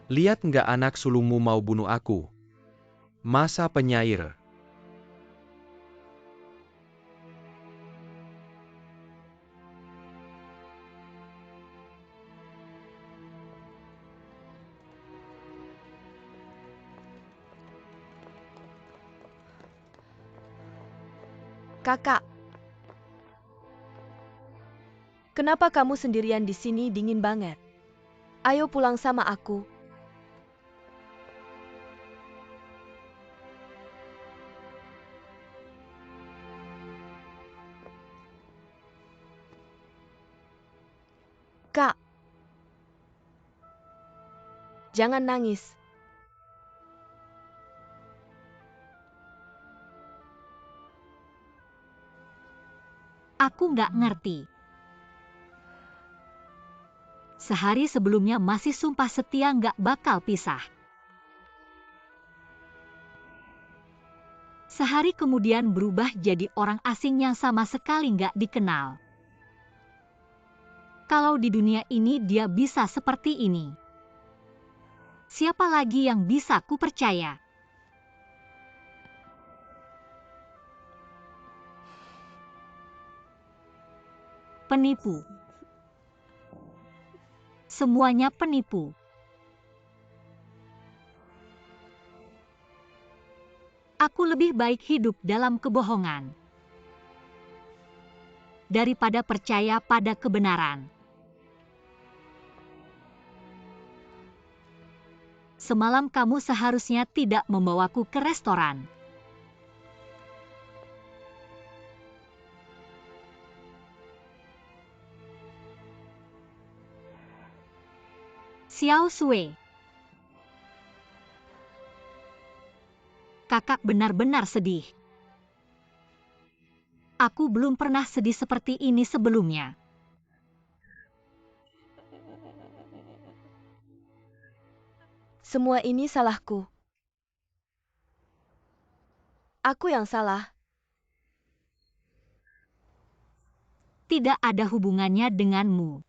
Lihat nggak anak sulungmu mau bunuh aku? Masa penyair. Kakak. Kenapa kamu sendirian di sini, dingin banget? Ayo pulang sama aku. Kak. Jangan nangis. Aku nggak ngerti. Sehari sebelumnya masih sumpah setia nggak bakal pisah. Sehari kemudian berubah jadi orang asing yang sama sekali nggak dikenal. Kalau di dunia ini dia bisa seperti ini, siapa lagi yang bisa ku percaya? Penipu. Semuanya penipu. Aku lebih baik hidup dalam kebohongan daripada percaya pada kebenaran. Semalam kamu seharusnya tidak membawaku ke restoran. Xiao Sui. Kakak benar-benar sedih. Aku belum pernah sedih seperti ini sebelumnya. Semua ini salahku. Aku yang salah. Tidak ada hubungannya denganmu.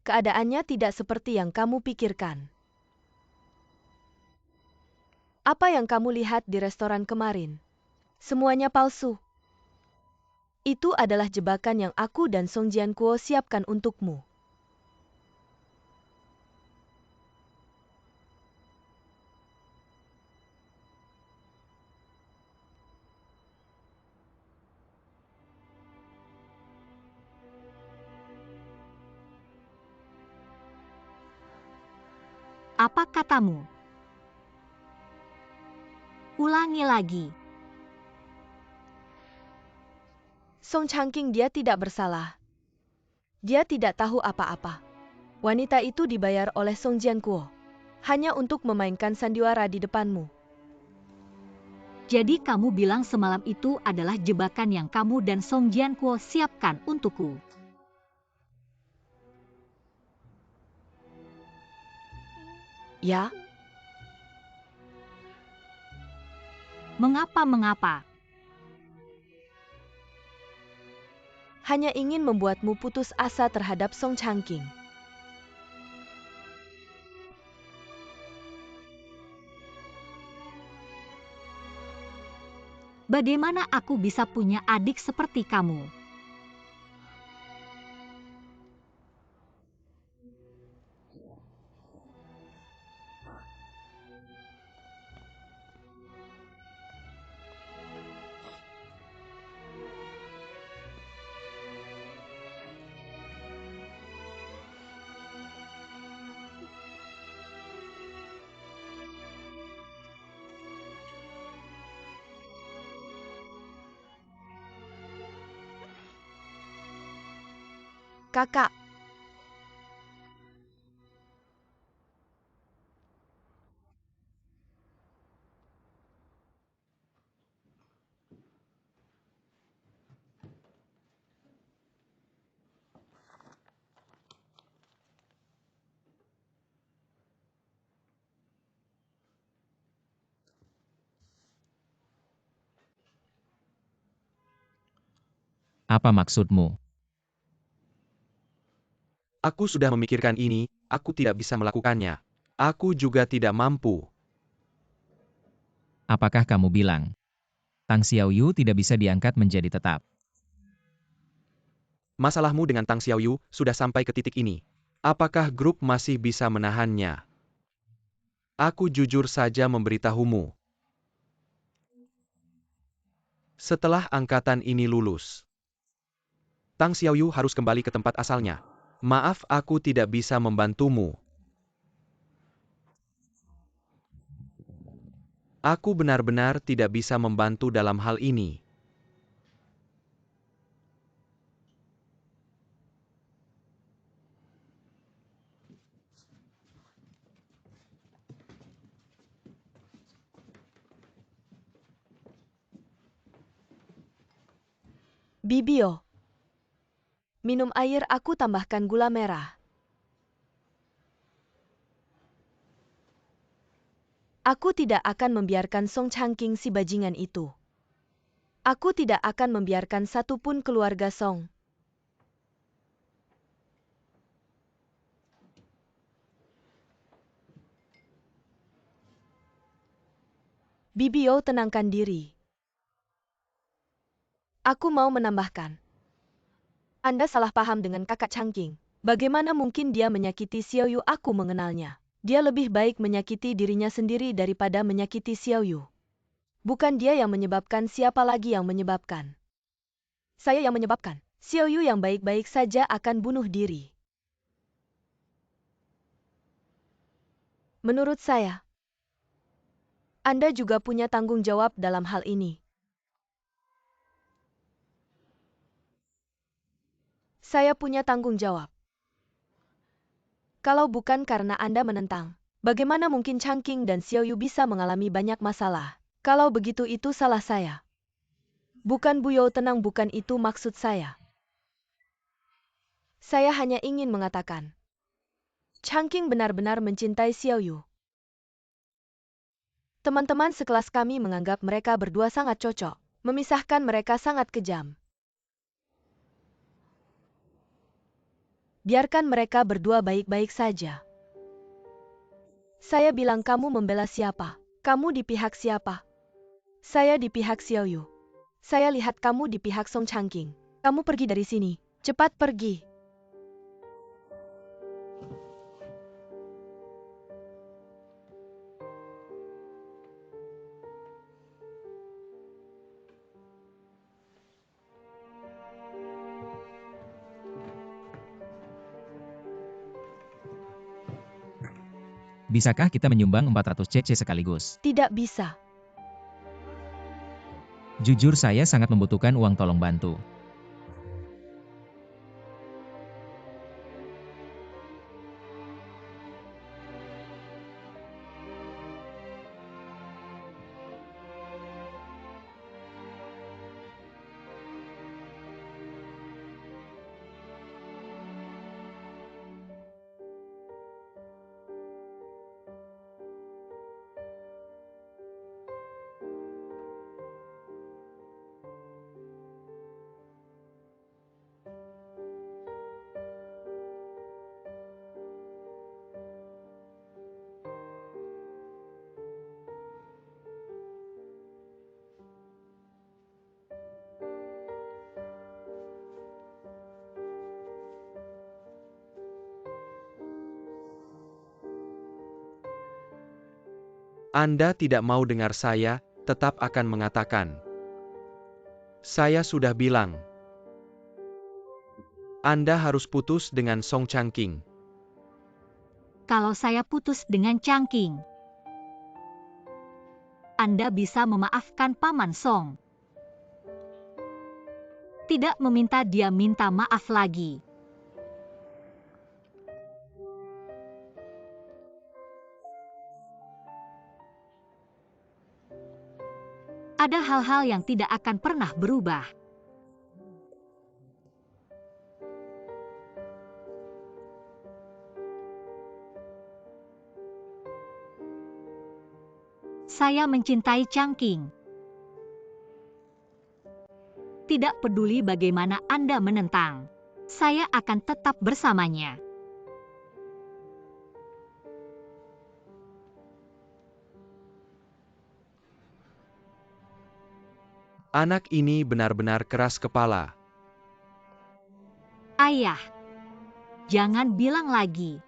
Keadaannya tidak seperti yang kamu pikirkan. Apa yang kamu lihat di restoran kemarin? Semuanya palsu. Itu adalah jebakan yang aku dan Song Jianquo siapkan untukmu. Apa katamu? Ulangi lagi. Song Changqing dia tidak bersalah. Dia tidak tahu apa-apa. Wanita itu dibayar oleh Song Jianquo hanya untuk memainkan sandiwara di depanmu. Jadi kamu bilang semalam itu adalah jebakan yang kamu dan Song Jianquo siapkan untukku. Ya, Mengapa? hanya ingin membuatmu putus asa terhadap Song Changqing. Bagaimana aku bisa punya adik seperti kamu? Kakak, Apa maksudmu? Aku sudah memikirkan ini, aku tidak bisa melakukannya. Aku juga tidak mampu. Apakah kamu bilang, Tang Xiaoyu tidak bisa diangkat menjadi tetap? Masalahmu dengan Tang Xiaoyu sudah sampai ke titik ini. Apakah grup masih bisa menahannya? Aku jujur saja memberitahumu. Setelah angkatan ini lulus, Tang Xiaoyu harus kembali ke tempat asalnya. Maaf, aku tidak bisa membantumu. Aku benar-benar tidak bisa membantu dalam hal ini. Bibio. Minum air, aku tambahkan gula merah. Aku tidak akan membiarkan Song Changqing si bajingan itu. Aku tidak akan membiarkan satupun keluarga Song. Bibio, tenangkan diri. Aku mau menambahkan. Anda salah paham dengan kakak Changqing. Bagaimana mungkin dia menyakiti Xiao Yu? Aku mengenalnya. Dia lebih baik menyakiti dirinya sendiri daripada menyakiti Xiao Yu. Bukan dia yang menyebabkan, siapa lagi yang menyebabkan? Saya yang menyebabkan. Xiao Yu yang baik-baik saja akan bunuh diri. Menurut saya, Anda juga punya tanggung jawab dalam hal ini. Saya punya tanggung jawab. Kalau bukan karena Anda menentang, bagaimana mungkin Changqing dan Xiao Yu bisa mengalami banyak masalah? Kalau begitu itu salah saya. Bukan Buyo, tenang, bukan itu maksud saya. Saya hanya ingin mengatakan, Changqing benar-benar mencintai Xiao Yu. Teman-teman sekelas kami menganggap mereka berdua sangat cocok. Memisahkan mereka sangat kejam. Biarkan mereka berdua baik-baik saja. Saya bilang, kamu membela siapa? Kamu di pihak siapa? Saya di pihak Xiao Yu. Saya lihat kamu di pihak Song Changqing. Kamu pergi dari sini. Cepat pergi. Bisakah kita menyumbang 400 CC sekaligus? Tidak bisa. Jujur saya sangat membutuhkan uang, tolong bantu. Anda tidak mau dengar, saya tetap akan mengatakan. Saya sudah bilang. Anda harus putus dengan Song Changqing. Kalau saya putus dengan Changqing, Anda bisa memaafkan Paman Song. Tidak meminta dia minta maaf lagi. Ada hal-hal yang tidak akan pernah berubah. Saya mencintai Changqing. Tidak peduli bagaimana Anda menentang, saya akan tetap bersamanya. Anak ini benar-benar keras kepala. Ayah, jangan bilang lagi.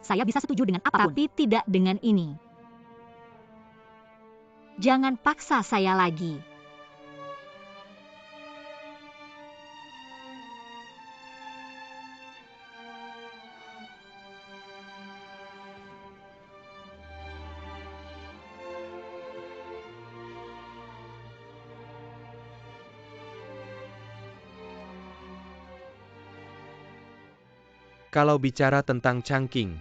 Saya bisa setuju dengan apapun, tapi tidak dengan ini. Jangan paksa saya lagi. Kalau bicara tentang Changqing,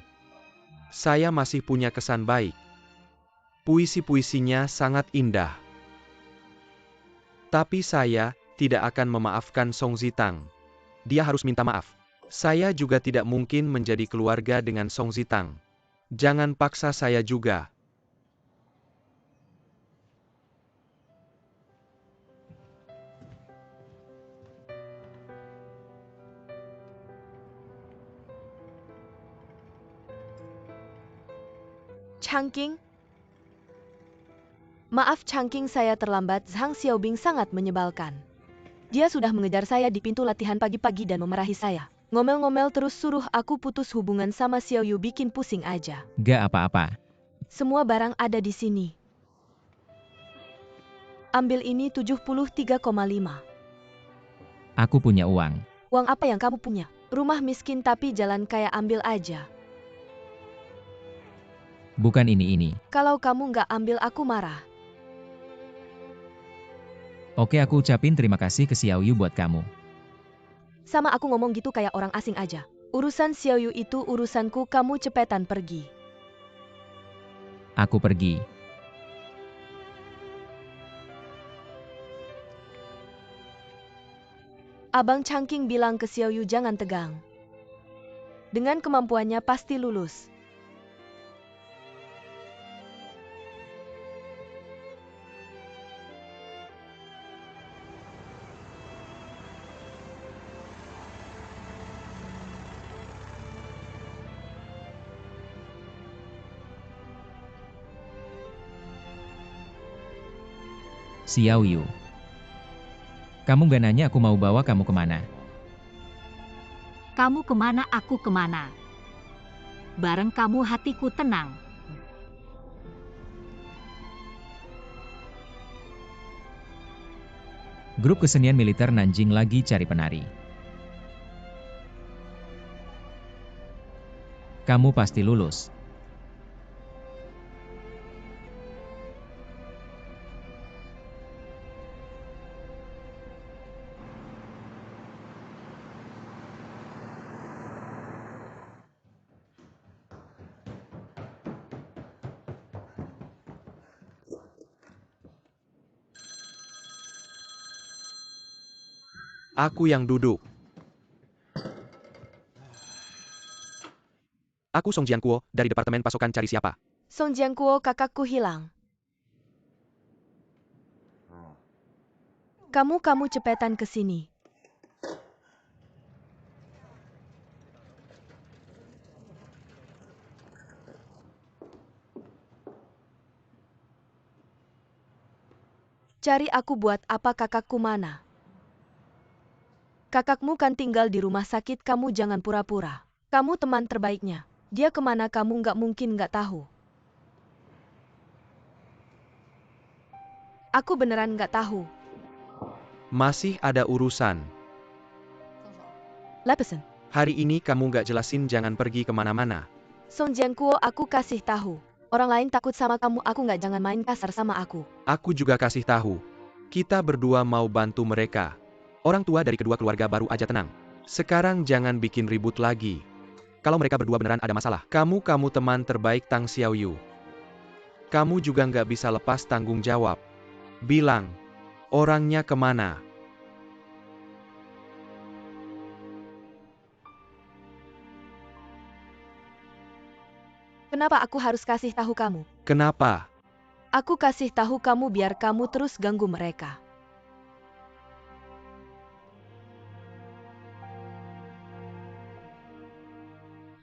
saya masih punya kesan baik. Puisi-puisinya sangat indah. Tapi saya tidak akan memaafkan Song Zitang. Dia harus minta maaf. Saya juga tidak mungkin menjadi keluarga dengan Song Zitang. Jangan paksa saya juga. Changqing? Maaf Changqing, saya terlambat. Zhang Xiaobing sangat menyebalkan. Dia sudah mengejar saya di pintu latihan pagi-pagi dan memarahi saya. Ngomel-ngomel terus suruh aku putus hubungan sama Xiao Yu, bikin pusing aja. Gak apa-apa. Semua barang ada di sini. Ambil ini 73,5. Aku punya uang. Uang apa yang kamu punya? Rumah miskin tapi jalan kaya, ambil aja. Bukan ini. Kalau kamu nggak ambil aku marah. Oke, aku ucapin terima kasih ke Xiao Yu buat kamu. Sama aku ngomong gitu kayak orang asing aja. Urusan Xiao Yu itu urusanku, kamu cepetan pergi. Aku pergi. Abang Changqing bilang ke Xiao Yu jangan tegang. Dengan kemampuannya pasti lulus. Xiao Yu. Kamu gak nanya aku mau bawa kamu kemana? Kamu kemana, aku kemana. Bareng kamu hatiku tenang. Grup kesenian militer Nanjing lagi cari penari. Kamu pasti lulus. Aku yang duduk. Aku Song Jiankuo, dari Departemen Pasokan, cari siapa? Song Jiankuo, kakakku hilang. Kamu cepetan ke sini. Cari aku buat apa, kakakku mana? Kakakmu kan tinggal di rumah sakit, kamu jangan pura-pura. Kamu teman terbaiknya. Dia kemana kamu nggak mungkin nggak tahu. Aku beneran nggak tahu. Masih ada urusan. Lepesan. Hari ini kamu nggak jelasin, jangan pergi kemana-mana. Song Jiankuo, aku kasih tahu. Orang lain takut sama kamu, aku nggak, jangan main kasar sama aku. Aku juga kasih tahu. Kita berdua mau bantu mereka. Orang tua dari kedua keluarga baru aja tenang. Sekarang jangan bikin ribut lagi. Kalau mereka berdua beneran ada masalah. Kamu teman terbaik Tang Xiao Yu. Kamu juga nggak bisa lepas tanggung jawab. Bilang, orangnya kemana? Kenapa aku harus kasih tahu kamu? Kenapa? Aku kasih tahu kamu biar kamu terus ganggu mereka.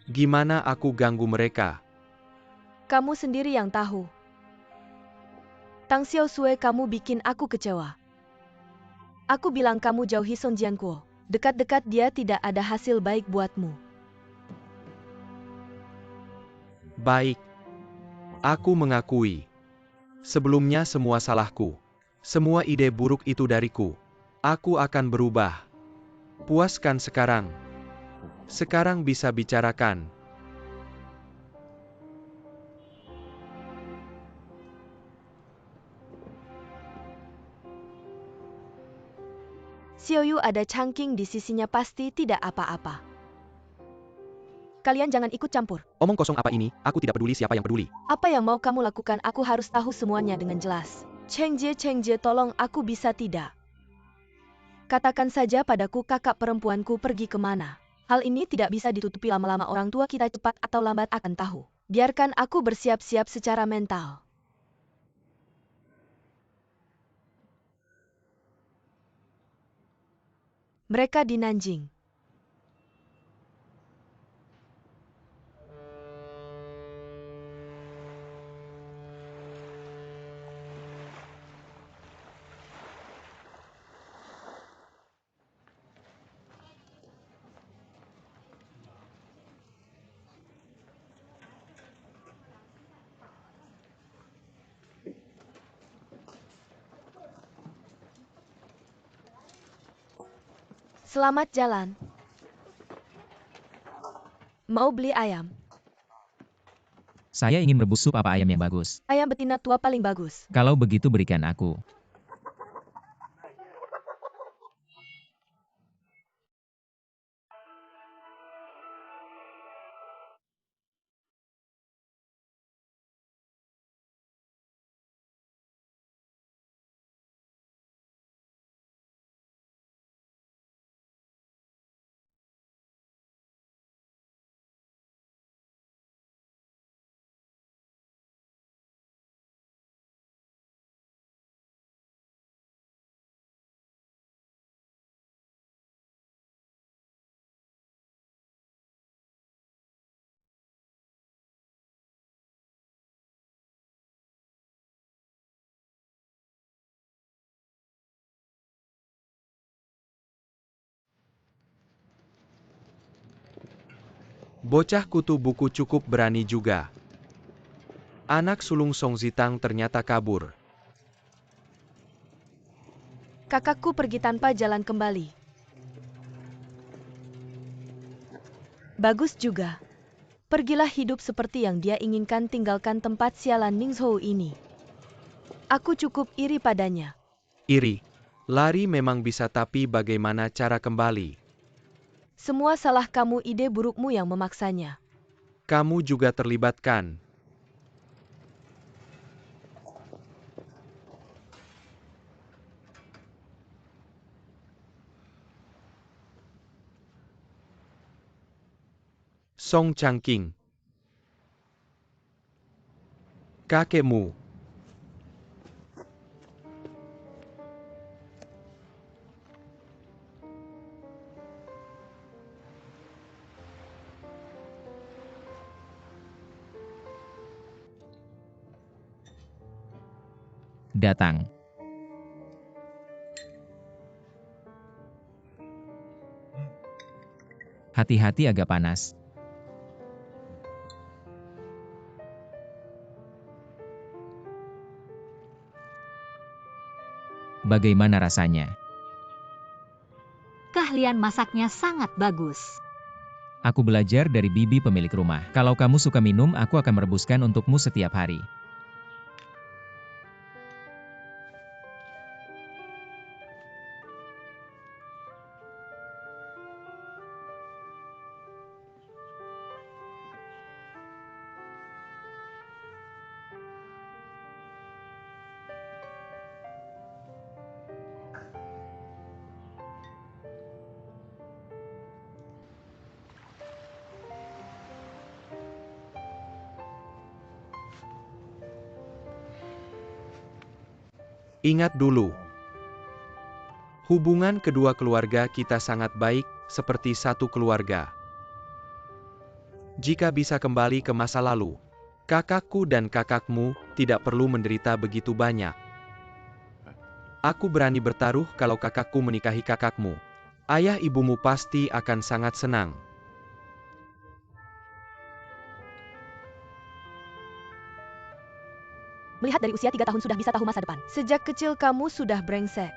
Gimana aku ganggu mereka? Kamu sendiri yang tahu. Tang Xiao Sui, kamu bikin aku kecewa. Aku bilang kamu jauhi Song Jiankuo. Dekat-dekat dia tidak ada hasil baik buatmu. Baik. Aku mengakui. Sebelumnya semua salahku. Semua ide buruk itu dariku. Aku akan berubah. Puaskan sekarang. Sekarang bisa bicarakan. Xiao Yu ada Changqing di sisinya, pasti tidak apa-apa. Kalian jangan ikut campur. Omong kosong apa ini, aku tidak peduli siapa yang peduli. Apa yang mau kamu lakukan, aku harus tahu semuanya dengan jelas. Cheng Jie, tolong aku bisa tidak? Katakan saja padaku kakak perempuanku pergi kemana. Hal ini tidak bisa ditutupi lama-lama, orang tua kita cepat atau lambat akan tahu. Biarkan aku bersiap-siap secara mental. Mereka di Nanjing. Selamat jalan. Mau beli ayam? Saya ingin merebus sup apa ayam yang bagus. Ayam betina tua paling bagus. Kalau begitu berikan aku. Bocah kutu buku cukup berani juga. Anak sulung Song Zitang ternyata kabur. Kakakku pergi tanpa jalan kembali. Bagus juga. Pergilah hidup seperti yang dia inginkan, tinggalkan tempat sialan Ningzhou ini. Aku cukup iri padanya. Iri. Lari memang bisa, tapi bagaimana cara kembali? Semua salah kamu, ide burukmu yang memaksanya. Kamu juga terlibatkan. Song Changqing. Kakekmu. Datang. Hati-hati, agak panas. Bagaimana rasanya? Keahlian masaknya sangat bagus. Aku belajar dari bibi pemilik rumah. Kalau kamu suka minum, aku akan merebuskan untukmu setiap hari. Ingat dulu. Hubungan kedua keluarga kita sangat baik, seperti satu keluarga. Jika bisa kembali ke masa lalu, kakakku dan kakakmu tidak perlu menderita begitu banyak. Aku berani bertaruh kalau kakakku menikahi kakakmu. Ayah ibumu pasti akan sangat senang. Melihat dari usia 3 tahun sudah bisa tahu masa depan. Sejak kecil kamu sudah brengsek.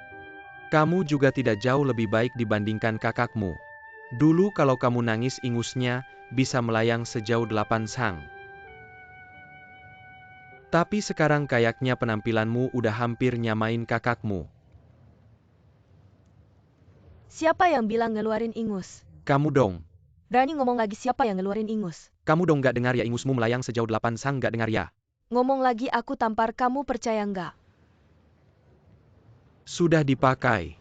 Kamu juga tidak jauh lebih baik dibandingkan kakakmu. Dulu kalau kamu nangis, ingusnya bisa melayang sejauh 8 sang. Tapi sekarang kayaknya penampilanmu udah hampir nyamain kakakmu. Siapa yang bilang ngeluarin ingus? Kamu dong. Berani ngomong lagi, siapa yang ngeluarin ingus? Kamu dong, gak dengar ya, ingusmu melayang sejauh 8 sang, gak dengar ya? Ngomong lagi, aku tampar kamu, percaya nggak? Sudah dipakai.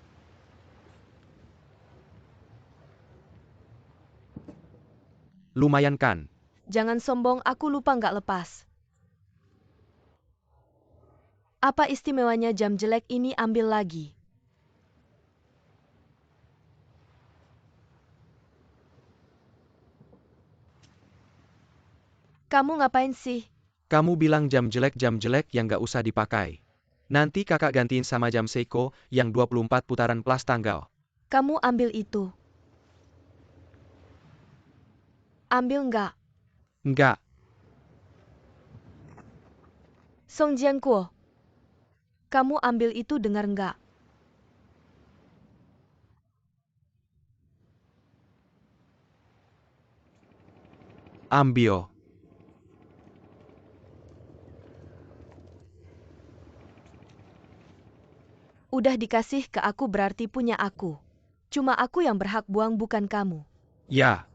Lumayan kan? Jangan sombong, aku lupa nggak lepas. Apa istimewanya jam jelek ini, ambil lagi. Kamu ngapain sih? Kamu bilang jam jelek yang nggak usah dipakai. Nanti kakak gantiin sama jam Seiko yang 24 putaran plus tanggal. Kamu ambil itu. Ambil nggak? Nggak. Song Jianguo. Kamu ambil itu, dengar nggak? Ambil. Udah dikasih ke aku berarti punya aku. Cuma aku yang berhak buang, bukan kamu. Ya.